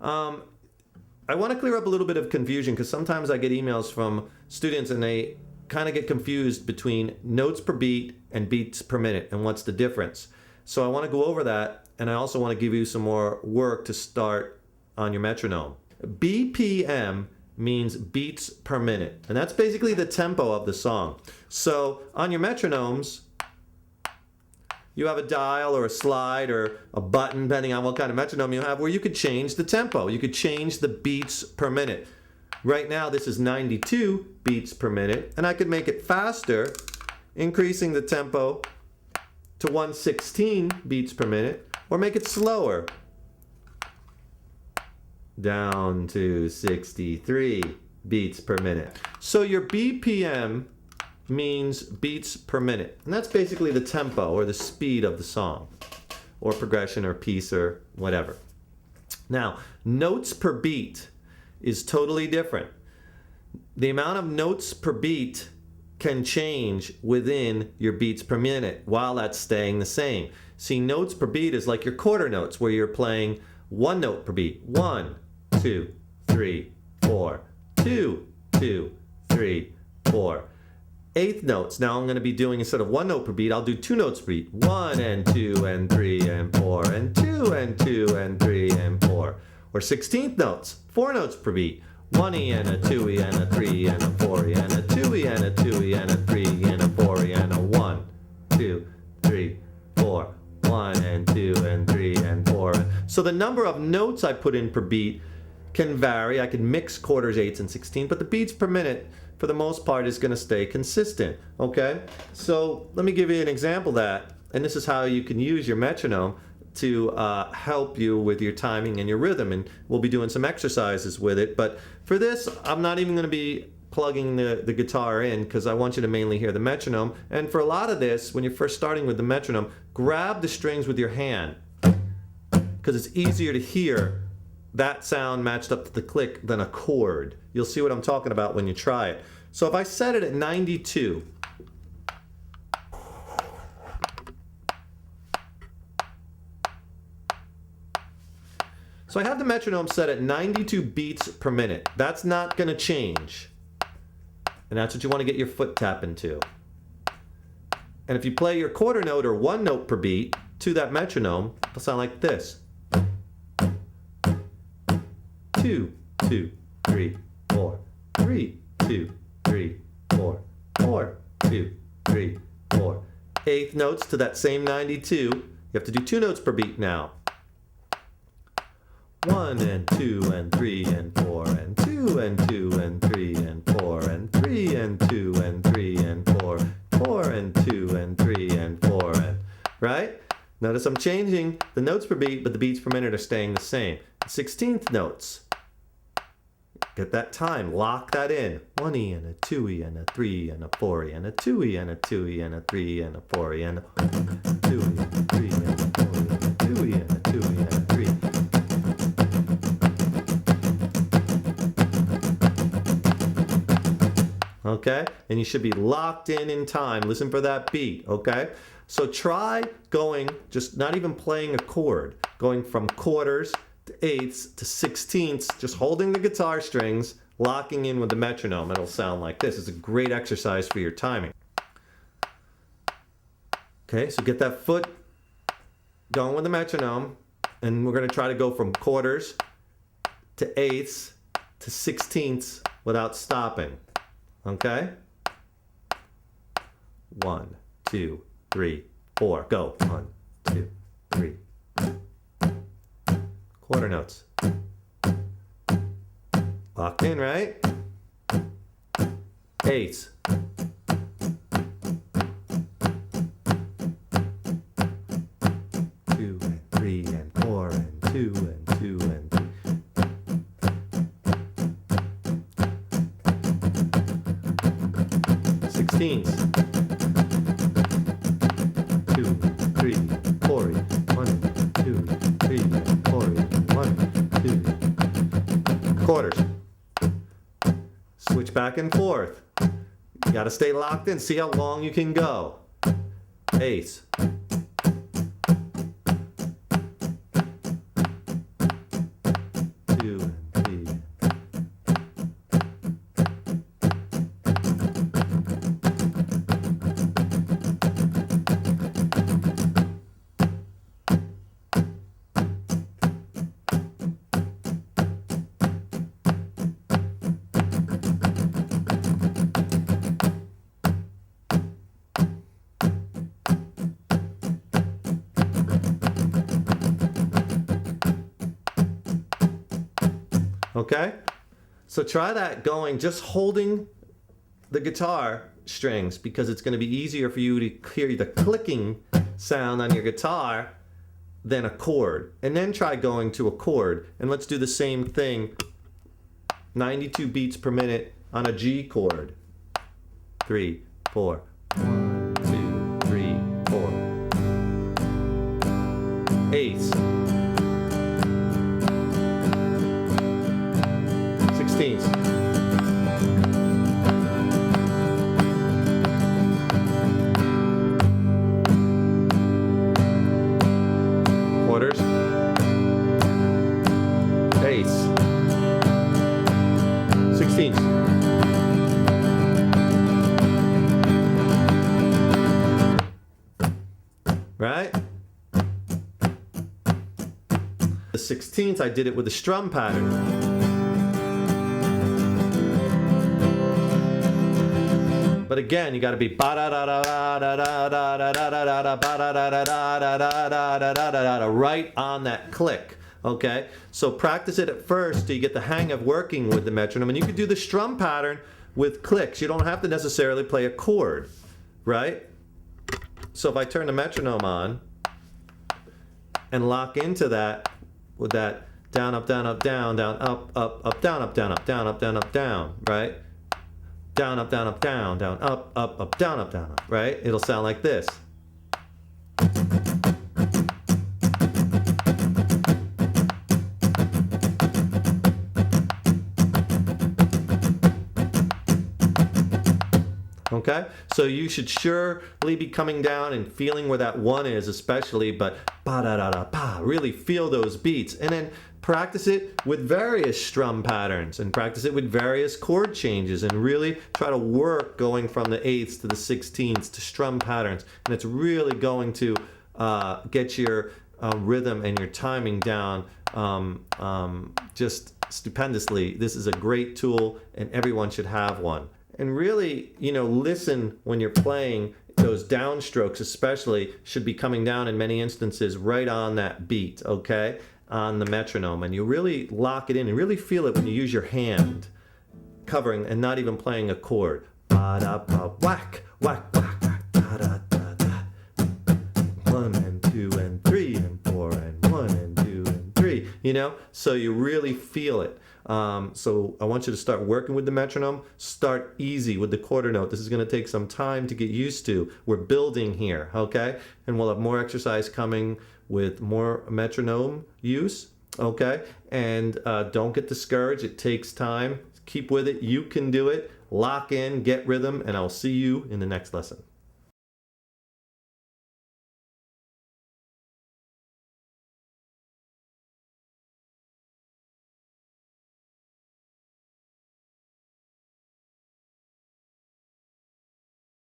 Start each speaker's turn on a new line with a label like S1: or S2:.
S1: I want to clear up a little bit of confusion because sometimes I get emails from students and they kind of get confused between notes per beat and beats per minute and what's the difference. So I want to go over that, and I also want to give you some more work to start on your metronome. BPM means beats per minute, and that's basically the tempo of the song. So on your metronomes, you have a dial or a slide or a button, depending on what kind of metronome you have, where you could change the tempo. You could change the beats per minute. Right now, this is 92 beats per minute, and I could make it faster, increasing the tempo to 116 beats per minute, or make it slower, down to 63 beats per minute. So your BPM means beats per minute, and that's basically the tempo or the speed of the song, or progression or piece or whatever. Now, notes per beat is totally different. The amount of notes per beat can change within your beats per minute while that's staying the same. See, notes per beat is like your quarter notes, where you're playing one note per beat. 1, 2, 3, 4, 2, 2, 3, 4. Eighth notes. Now I'm going to be doing, instead of one note per beat, I'll do two notes per beat. 1 and 2 and 3 and 4 and 2 and 2 and 3 and 4. Or 16th notes, 4 notes per beat. 1E and a 2E and a 3 and a 4E and a 2E and a 2E and a 3 and a 4E and a 1, 2, 3, 4. 1 and 2 and 3 and 4. So the number of notes I put in per beat can vary. I can mix quarters, eighths, and 16, but the beats per minute, for the most part, is going to stay consistent. Okay? So let me give you an example of that, and this is how you can use your metronome to help you with your timing and your rhythm, and we'll be doing some exercises with it. But for this, I'm not even going to be plugging the guitar in, because I want you to mainly hear the metronome. And for a lot of this, when you're first starting with the metronome, grab the strings with your hand, because it's easier to hear that sound matched up to the click than a chord. You'll see what I'm talking about when you try it. So if I set it at 92, so I have the metronome set at 92 beats per minute. That's not going to change. And that's what you want to get your foot tapping to. And if you play your quarter note or one note per beat to that metronome, it'll sound like this. 2, 2, 3, 4, 3, 2, 3, 4, 4, 2, 3, 4. Eighth notes to that same 92. You have to do 2 notes per beat now. 1 and 2 and 3 and 4 and 2 and 2 and 3 and 4 and 3 and 2 and 3 and 4, 4 and 2 and 3 and 4, and right? Notice I'm changing the notes per beat, but the beats per minute are staying the same. 16th notes. Get that time, lock that in. 1E and a 2E and a 3 and a 4E and a 2E and a 2E and a 3 and a 4E and a 2E and a 3 and a 4E and a 2E and a 2E and a 3. Okay? And you should be locked in time. Listen for that beat, okay? So try going, just not even playing a chord, going from quarters to eighths to sixteenths, just holding the guitar strings, locking in with the metronome. It'll sound like this. It's a great exercise for your timing. Okay, so get that foot going with the metronome, and we're going to try to go from quarters to eighths to sixteenths without stopping. Okay? 1, 2, 3, 4. Go. 1, 2, 3. Quarter notes. Locked in, right? Eighths. 2 and 3 and 4 and 2 and 2 and 3. Sixteenths. 2, 3, 4, 1, 2, 3, 4, 1, 2. Quarters. Switch back and forth. You gotta stay locked in. See how long you can go. Eighths. Okay? So try that going, just holding the guitar strings, because it's going to be easier for you to hear the clicking sound on your guitar than a chord. And then try going to a chord. And let's do the same thing, 92 beats per minute on a G chord. 3, 4. 1, 2, 3, 4. Eighths. 16ths. Quarters. Eighths. 16ths. Right? The 16th, I did it with a strum pattern. But again, you got to be right on that click. Okay? So practice it at first till you get the hang of working with the metronome. And you can do the strum pattern with clicks. You don't have to necessarily play a chord, right? So if I turn the metronome on and lock into that with that down, up, down, up, down, down, up, up, down, up, down, up, down, up, down, up, down, right? Down, up, down, up, down, down, up, down, up, right? It'll sound like this. Okay, so you should surely be coming down and feeling where that one is, especially, but ba-da-da-da-ba, really feel those beats. And then practice it with various strum patterns and practice it with various chord changes and really try to work going from the eighths to the 16ths to strum patterns. And it's really going to get your rhythm and your timing down just stupendously. This is a great tool and everyone should have one. And really, you know, listen when you're playing. Those downstrokes especially should be coming down in many instances right on that beat, okay, on the metronome. And you really lock it in and really feel it when you use your hand covering and not even playing a chord. Ba-da-ba, whack, whack, whack, whack, da-da-da-da. 1 and 2 and 3 and 4 and 1 and 2 and 3, you know, so you really feel it. So I want you to start working with the metronome. Start easy with the quarter note. This is going to take some time to get used to. We're building here, okay? And we'll have more exercise coming with more metronome use, okay? And don't get discouraged. It takes time. Keep with it. You can do it. Lock in, get rhythm, and I'll see you in the next lesson.